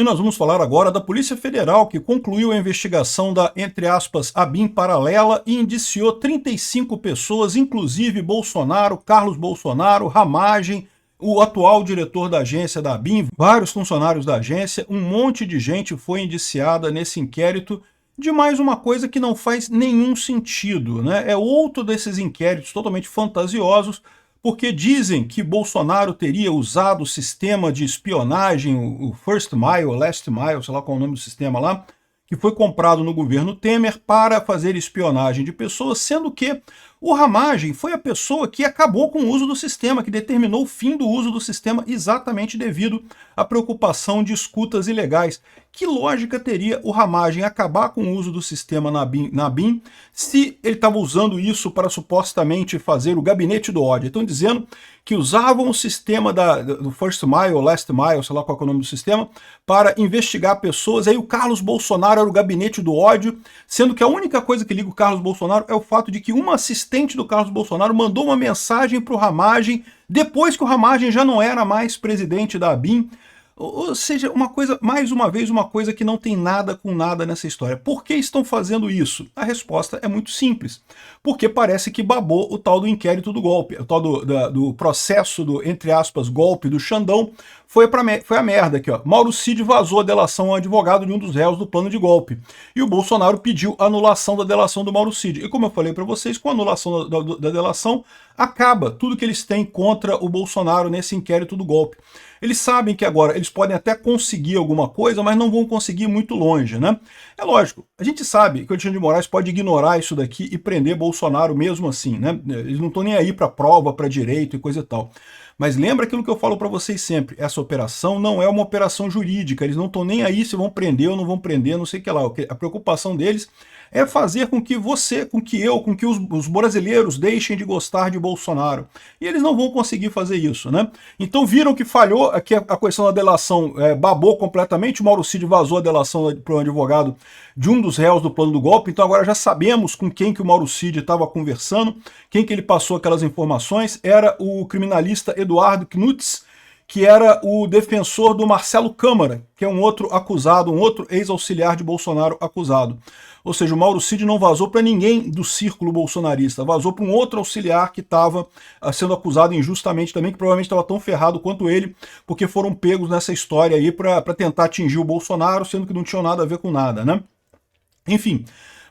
E nós vamos falar agora da Polícia Federal, que concluiu a investigação da, entre aspas, ABIN paralela e indiciou 35 pessoas, inclusive Bolsonaro, Carlos Bolsonaro, Ramagem, o atual diretor da agência da ABIN, vários funcionários da agência, um monte de gente foi indiciada nesse inquérito de mais uma coisa que não faz nenhum sentido, né? É outro desses inquéritos totalmente fantasiosos, porque dizem que Bolsonaro teria usado o sistema de espionagem, o First Mile, Last Mile, sei lá qual é o nome do sistema lá, que foi comprado no governo Temer para fazer espionagem de pessoas, sendo que o Ramagem foi a pessoa que acabou com o uso do sistema, que determinou o fim do uso do sistema exatamente devido à preocupação de escutas ilegais. Que lógica teria o Ramagem acabar com o uso do sistema na ABIN se ele estava usando isso para supostamente fazer o gabinete do ódio? Estão dizendo que usavam o sistema do First Mile, Last Mile, sei lá qual é o nome do sistema, para investigar pessoas. Aí o Carlos Bolsonaro era o gabinete do ódio, sendo que a única coisa que liga o Carlos Bolsonaro é o fato de que uma assistente do Carlos Bolsonaro mandou uma mensagem para o Ramagem depois que o Ramagem já não era mais presidente da ABIN. Ou seja, uma coisa, mais uma vez, uma coisa que não tem nada com nada nessa história. Por que estão fazendo isso? A resposta é muito simples. Porque parece que babou o tal do inquérito do golpe, o tal do processo do, entre aspas, golpe do Xandão, foi a merda aqui, ó. Mauro Cid vazou a delação ao advogado de um dos réus do plano de golpe. E o Bolsonaro pediu anulação da delação do Mauro Cid. E como eu falei para vocês, com a anulação da delação, acaba tudo que eles têm contra o Bolsonaro nesse inquérito do golpe. Eles sabem que agora eles podem até conseguir alguma coisa, mas não vão conseguir muito longe, né? É lógico, a gente sabe que o Alexandre de Moraes pode ignorar isso daqui e prender Bolsonaro mesmo assim, né? Eles não estão nem aí para prova, para direito e coisa e tal. Mas lembra aquilo que eu falo para vocês sempre, essa operação não é uma operação jurídica, eles não estão nem aí se vão prender ou não vão prender, não sei o que lá. A preocupação deles é fazer com que você, com que eu, com que os brasileiros deixem de gostar de Bolsonaro. E eles não vão conseguir fazer isso, né? Então viram que falhou, que a questão da delação babou completamente, o Mauro Cid vazou a delação para o advogado de um dos réus do plano do golpe, então agora já sabemos com quem que o Mauro Cid estava conversando, quem que ele passou aquelas informações, era o criminalista Eduardo Knutz, que era o defensor do Marcelo Câmara, que é um outro acusado, um outro ex-auxiliar de Bolsonaro acusado. Ou seja, o Mauro Cid não vazou para ninguém do círculo bolsonarista, vazou para um outro auxiliar que estava sendo acusado injustamente também, que provavelmente estava tão ferrado quanto ele, porque foram pegos nessa história aí para tentar atingir o Bolsonaro, sendo que não tinham nada a ver com nada, né? Enfim,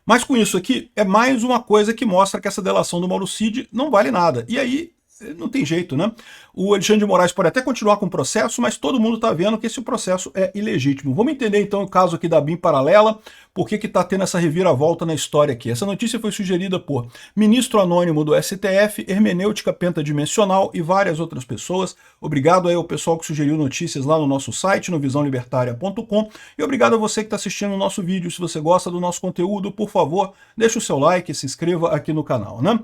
mas com isso aqui é mais uma coisa que mostra que essa delação do Mauro Cid não vale nada. E aí não tem jeito, né? O Alexandre de Moraes pode até continuar com o processo, mas todo mundo está vendo que esse processo é ilegítimo. Vamos entender então o caso aqui da ABIN paralela, por que está tendo essa reviravolta na história aqui. Essa notícia foi sugerida por ministro anônimo do STF, hermenêutica pentadimensional e várias outras pessoas. Obrigado aí ao pessoal que sugeriu notícias lá no nosso site, no visãolibertaria.com, e obrigado a você que está assistindo o nosso vídeo. Se você gosta do nosso conteúdo, por favor, deixe o seu like e se inscreva aqui no canal, né?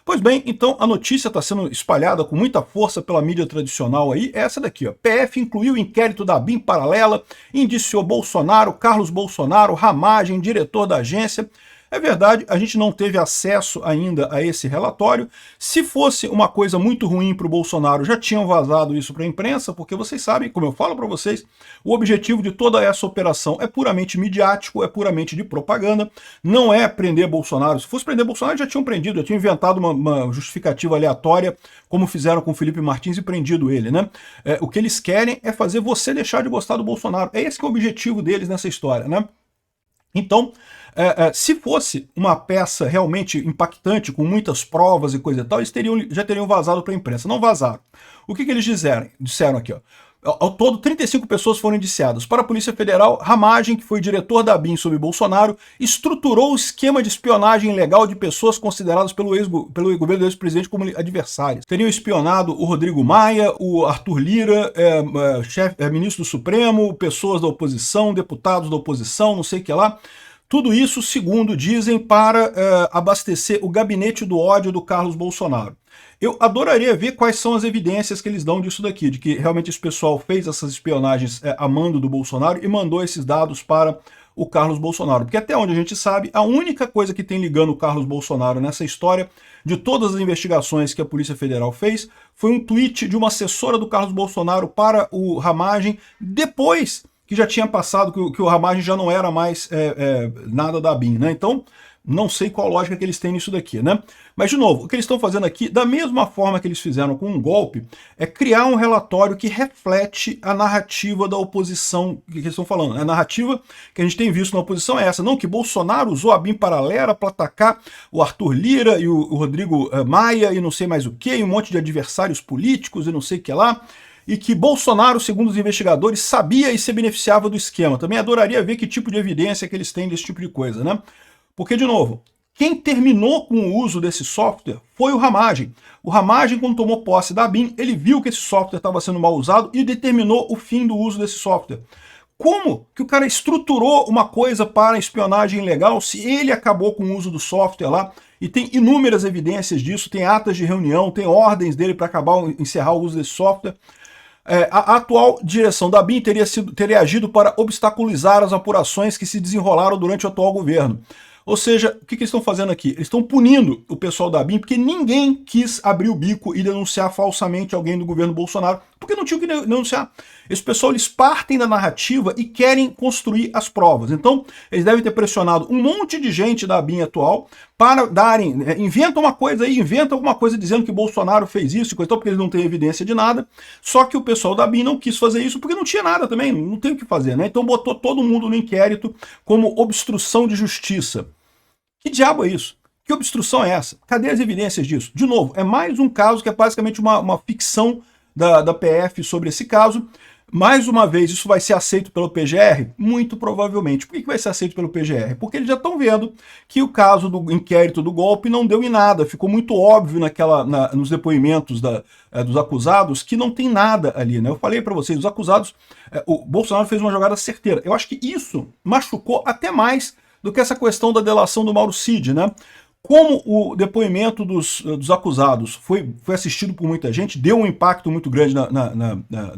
Pois bem, então a notícia está sendo espalhada com muita força pela mídia tradicional aí, é essa daqui, ó. PF incluiu o inquérito da ABIN paralela, indiciou Bolsonaro, Carlos Bolsonaro, Ramagem, diretor da agência. É verdade, a gente não teve acesso ainda a esse relatório. Se fosse uma coisa muito ruim para o Bolsonaro, já tinham vazado isso para a imprensa, porque vocês sabem, como eu falo para vocês, o objetivo de toda essa operação é puramente midiático, é puramente de propaganda, não é prender Bolsonaro. Se fosse prender Bolsonaro, já tinham prendido, já tinham inventado uma justificativa aleatória, como fizeram com o Felipe Martins e prendido ele, né? O que eles querem é fazer você deixar de gostar do Bolsonaro. É esse que é o objetivo deles nessa história, né? Então, se fosse uma peça realmente impactante, com muitas provas e coisa e tal, eles já teriam vazado para a imprensa. Não vazaram. O que eles disseram aqui, ó? Ao todo, 35 pessoas foram indiciadas. Para a Polícia Federal, Ramagem, que foi diretor da ABIN sob Bolsonaro, estruturou o esquema de espionagem ilegal de pessoas consideradas pelo governo do ex-presidente como adversárias. Teriam espionado o Rodrigo Maia, o Arthur Lira, ministro do Supremo, pessoas da oposição, deputados da oposição, não sei o que lá. Tudo isso, segundo dizem, para abastecer o gabinete do ódio do Carlos Bolsonaro. Eu adoraria ver quais são as evidências que eles dão disso daqui, de que realmente esse pessoal fez essas espionagens a mando do Bolsonaro e mandou esses dados para o Carlos Bolsonaro. Porque até onde a gente sabe, a única coisa que tem ligando o Carlos Bolsonaro nessa história, de todas as investigações que a Polícia Federal fez, foi um tweet de uma assessora do Carlos Bolsonaro para o Ramagem, depois que já tinha passado, que o Ramagem já não era mais nada da ABIN, né? Então, não sei qual lógica que eles têm nisso daqui, né? Mas, de novo, o que eles estão fazendo aqui, da mesma forma que eles fizeram com um golpe, é criar um relatório que reflete a narrativa da oposição que eles estão falando. A narrativa que a gente tem visto na oposição é essa, não, que Bolsonaro usou a ABIN paralela para atacar o Arthur Lira e o Rodrigo Maia e não sei mais o que, e um monte de adversários políticos e não sei o que lá, e que Bolsonaro, segundo os investigadores, sabia e se beneficiava do esquema. Também adoraria ver que tipo de evidência que eles têm desse tipo de coisa, né? Porque, de novo, quem terminou com o uso desse software foi o Ramagem. O Ramagem, quando tomou posse da ABIN, ele viu que esse software estava sendo mal usado e determinou o fim do uso desse software. Como que o cara estruturou uma coisa para espionagem ilegal se ele acabou com o uso do software lá? E tem inúmeras evidências disso, tem atas de reunião, tem ordens dele para encerrar o uso desse software. A atual direção da ABIN teria agido para obstaculizar as apurações que se desenrolaram durante o atual governo. Ou seja, o que eles estão fazendo aqui? Eles estão punindo o pessoal da ABIN porque ninguém quis abrir o bico e denunciar falsamente alguém do governo Bolsonaro, porque não tinha o que denunciar. Esse pessoal, eles partem da narrativa e querem construir as provas. Então, eles devem ter pressionado um monte de gente da ABIN atual para darem, inventa uma coisa aí, inventa alguma coisa dizendo que Bolsonaro fez isso, então, porque eles não têm evidência de nada. Só que o pessoal da ABIN não quis fazer isso porque não tinha nada também, não tem o que fazer, né? Então botou todo mundo no inquérito como obstrução de justiça. Que diabo é isso? Que obstrução é essa? Cadê as evidências disso? De novo, é mais um caso que é basicamente uma ficção da PF sobre esse caso. Mais uma vez, isso vai ser aceito pelo PGR? Muito provavelmente. Por que vai ser aceito pelo PGR? Porque eles já estão vendo que o caso do inquérito do golpe não deu em nada. Ficou muito óbvio nos depoimentos dos acusados que não tem nada ali, né? Eu falei para vocês, os acusados, o Bolsonaro fez uma jogada certeira. Eu acho que isso machucou até mais do que essa questão da delação do Mauro Cid, né? Como o depoimento dos acusados foi assistido por muita gente, deu um impacto muito grande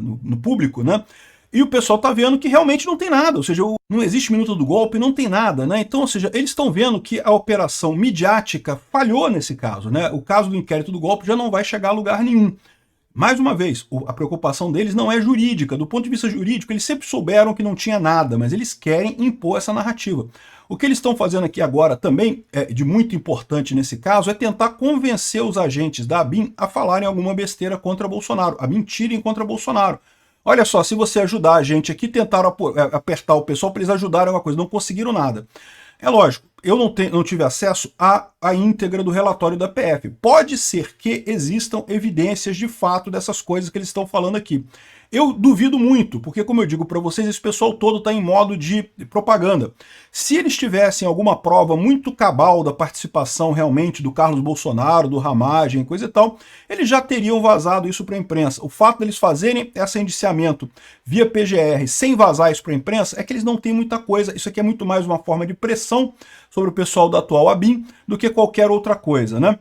no público, né? E o pessoal está vendo que realmente não tem nada, ou seja, não existe minuto do golpe, não tem nada, né? Então, ou seja, eles estão vendo que a operação midiática falhou nesse caso, né? O caso do inquérito do golpe já não vai chegar a lugar nenhum. Mais uma vez, a preocupação deles não é jurídica. Do ponto de vista jurídico, eles sempre souberam que não tinha nada, mas eles querem impor essa narrativa. O que eles estão fazendo aqui agora, também de muito importante nesse caso, é tentar convencer os agentes da ABIN a falarem alguma besteira contra Bolsonaro, a mentirem contra Bolsonaro. Olha só, se você ajudar a gente aqui, tentaram apertar o pessoal para eles ajudarem alguma coisa, não conseguiram nada. É lógico, eu não tive acesso à íntegra do relatório da PF. Pode ser que existam evidências de fato dessas coisas que eles estão falando aqui. Eu duvido muito, porque, como eu digo para vocês, esse pessoal todo está em modo de propaganda. Se eles tivessem alguma prova muito cabal da participação realmente do Carlos Bolsonaro, do Ramagem, coisa e tal, eles já teriam vazado isso para a imprensa. O fato deles fazerem esse indiciamento via PGR sem vazar isso para a imprensa é que eles não têm muita coisa. Isso aqui é muito mais uma forma de pressão sobre o pessoal da atual ABIN do que qualquer outra coisa, né?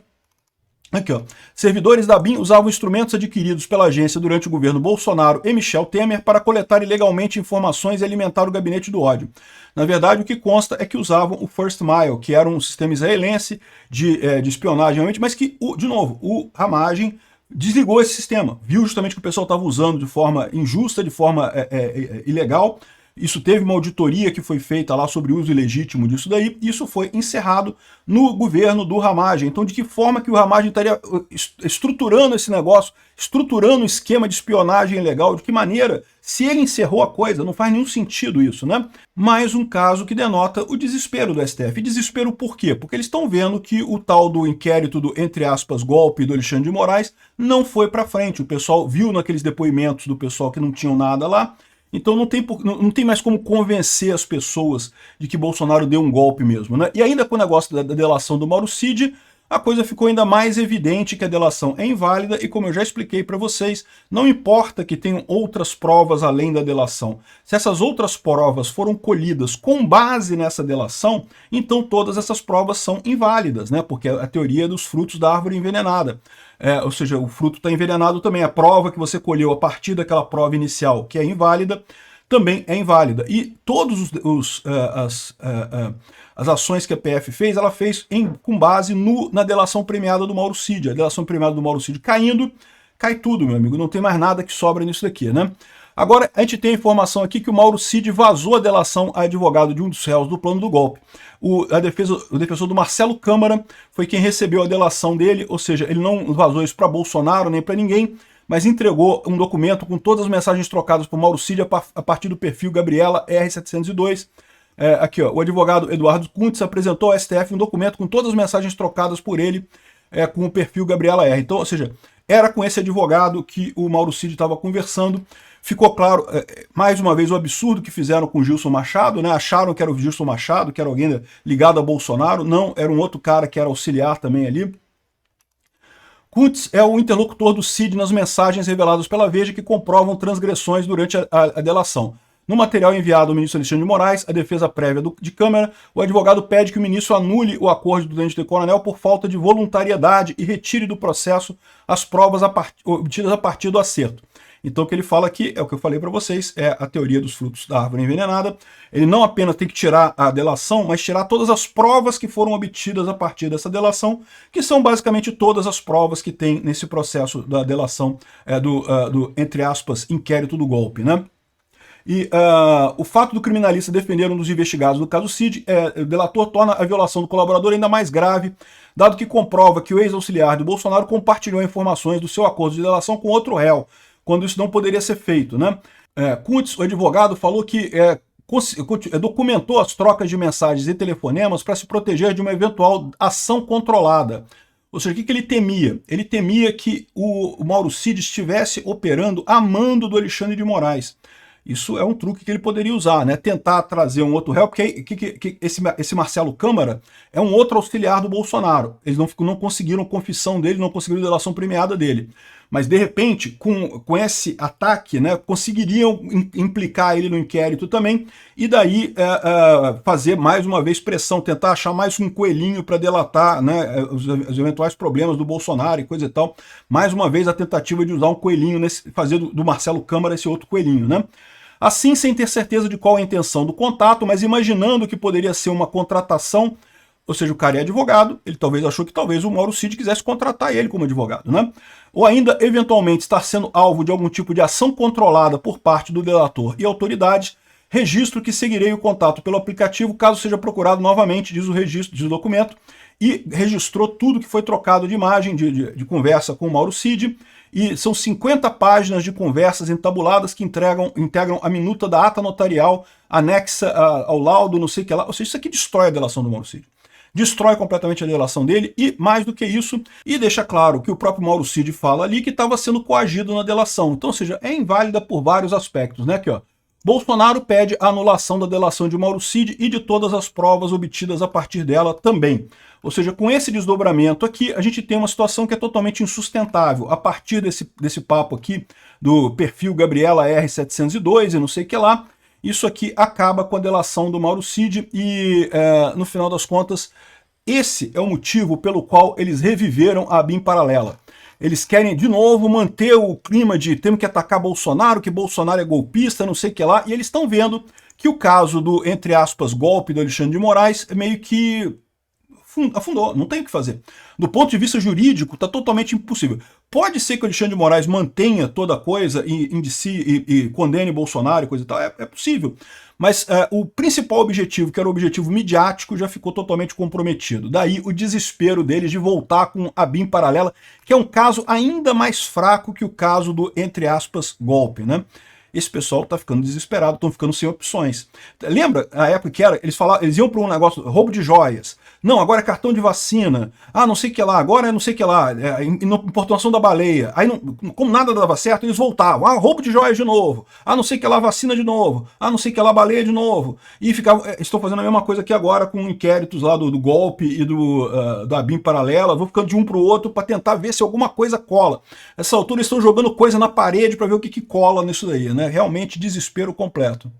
Aqui, ó. Servidores da ABIN usavam instrumentos adquiridos pela agência durante o governo Bolsonaro e Michel Temer para coletar ilegalmente informações e alimentar o gabinete do ódio. Na verdade, o que consta é que usavam o First Mile, que era um sistema israelense de espionagem, realmente, mas que, de novo, o Ramagem desligou esse sistema. Viu justamente que o pessoal estava usando de forma injusta, de forma ilegal. Isso teve uma auditoria que foi feita lá sobre o uso ilegítimo disso daí, e isso foi encerrado no governo do Ramagem. Então, de que forma que o Ramagem estaria estruturando esse negócio, estruturando um esquema de espionagem ilegal, de que maneira, se ele encerrou a coisa, não faz nenhum sentido isso, né? Mais um caso que denota o desespero do STF. E desespero por quê? Porque eles estão vendo que o tal do inquérito do, entre aspas, golpe do Alexandre de Moraes não foi para frente. O pessoal viu naqueles depoimentos do pessoal que não tinham nada lá. Então não tem mais como convencer as pessoas de que Bolsonaro deu um golpe mesmo, né? E ainda com o negócio da delação do Mauro Cid, a coisa ficou ainda mais evidente que a delação é inválida e, como eu já expliquei para vocês, não importa que tenham outras provas além da delação. Se essas outras provas foram colhidas com base nessa delação, então todas essas provas são inválidas, né? Porque é a teoria dos frutos da árvore envenenada. Ou seja, o fruto está envenenado também. A prova que você colheu a partir daquela prova inicial, que é inválida, também é inválida. E todas as ações que a PF fez, ela fez com base na delação premiada do Mauro Cid. A delação premiada do Mauro Cid caindo, cai tudo, meu amigo. Não tem mais nada que sobra nisso daqui, né? Agora, a gente tem a informação aqui que o Mauro Cid vazou a delação a advogado de um dos réus do plano do golpe. O defensor do Marcelo Câmara foi quem recebeu a delação dele, ou seja, ele não vazou isso para Bolsonaro nem para ninguém, mas entregou um documento com todas as mensagens trocadas por Mauro Cid a partir do perfil Gabriela R702. Aqui, ó, o advogado Eduardo Kuntz apresentou ao STF um documento com todas as mensagens trocadas por ele com o perfil Gabriela R. Então, ou seja, era com esse advogado que o Mauro Cid estava conversando. Ficou claro, mais uma vez, o absurdo que fizeram com o Gilson Machado, né? Acharam que era o Gilson Machado, que era alguém ligado a Bolsonaro. Não, era um outro cara que era auxiliar também ali. Kuntz é o interlocutor do Cid nas mensagens reveladas pela Veja que comprovam transgressões durante a delação. No material enviado ao ministro Alexandre de Moraes, a defesa prévia de Câmara, o advogado pede que o ministro anule o acordo do tenente coronel por falta de voluntariedade e retire do processo as provas obtidas a partir do acerto. Então o que ele fala aqui é o que eu falei para vocês, é a teoria dos frutos da árvore envenenada. Ele não apenas tem que tirar a delação, mas tirar todas as provas que foram obtidas a partir dessa delação, que são basicamente todas as provas que tem nesse processo da delação do entre aspas, inquérito do golpe, né? E o fato do criminalista defender um dos investigados do caso Cid, o delator torna a violação do colaborador ainda mais grave, dado que comprova que o ex-auxiliar do Bolsonaro compartilhou informações do seu acordo de delação com outro réu, quando isso não poderia ser feito, né? Kuntz, o advogado, falou que documentou as trocas de mensagens e telefonemas para se proteger de uma eventual ação controlada. Ou seja, o que ele temia? Ele temia que o Mauro Cid estivesse operando a mando do Alexandre de Moraes. Isso é um truque que ele poderia usar, né? Tentar trazer um outro réu, porque esse Marcelo Câmara é um outro auxiliar do Bolsonaro. Eles não conseguiram confissão dele, não conseguiram delação premiada dele. Mas, de repente, com esse ataque, né, conseguiriam implicar ele no inquérito também, e daí fazer mais uma vez pressão, tentar achar mais um coelhinho para delatar, né, os eventuais problemas do Bolsonaro e coisa e tal. Mais uma vez a tentativa de usar um coelhinho, fazer do Marcelo Câmara esse outro coelhinho, né? Assim, sem ter certeza de qual a intenção do contato, mas imaginando que poderia ser uma contratação, ou seja, o cara é advogado, ele talvez achou que talvez o Mauro Cid quisesse contratar ele como advogado, né? Ou ainda, eventualmente, estar sendo alvo de algum tipo de ação controlada por parte do delator e autoridades, registro que seguirei o contato pelo aplicativo caso seja procurado novamente, diz o registro, diz o documento, e registrou tudo que foi trocado de imagem, de conversa com o Mauro Cid, e são 50 páginas de conversas entabuladas que integram a minuta da ata notarial anexa ao laudo, não sei o que lá. Ou seja, isso aqui destrói a delação do Mauro Cid. Destrói completamente a delação dele e, mais do que isso, e deixa claro que o próprio Mauro Cid fala ali que estava sendo coagido na delação. Então, ou seja, é inválida por vários aspectos, né? Aqui, ó. Bolsonaro pede a anulação da delação de Mauro Cid e de todas as provas obtidas a partir dela também. Ou seja, com esse desdobramento aqui, a gente tem uma situação que é totalmente insustentável. A partir desse papo aqui, do perfil Gabriela R702 e não sei o que lá, isso aqui acaba com a delação do Mauro Cid e, no final das contas, esse é o motivo pelo qual eles reviveram a ABIN paralela. Eles querem, de novo, manter o clima de temos que atacar Bolsonaro, que Bolsonaro é golpista, não sei o que lá, e eles estão vendo que o caso do, entre aspas, golpe do Alexandre de Moraes meio que afundou, não tem o que fazer. Do ponto de vista jurídico, está totalmente impossível. Pode ser que o Alexandre de Moraes mantenha toda a coisa e condene Bolsonaro e coisa e tal, é possível. Mas o principal objetivo, que era o objetivo midiático, já ficou totalmente comprometido. Daí o desespero deles de voltar com a ABIN paralela, que é um caso ainda mais fraco que o caso do, entre aspas, golpe, né? Esse pessoal está ficando desesperado, estão ficando sem opções. Lembra a época que eles iam para um negócio, roubo de joias. Não, agora é cartão de vacina. Ah, não sei o que lá, agora é não sei o que lá, importação da baleia. Aí, como nada dava certo, eles voltavam. Ah, roubo de joias de novo. Ah, não sei o que lá, vacina de novo. Ah, não sei o que lá, baleia de novo. E estou fazendo a mesma coisa aqui agora com inquéritos lá do golpe e da ABIN paralela. Vou ficando de um para o outro para tentar ver se alguma coisa cola. Nessa altura eles estão jogando coisa na parede para ver o que cola nisso daí, né? Realmente desespero completo.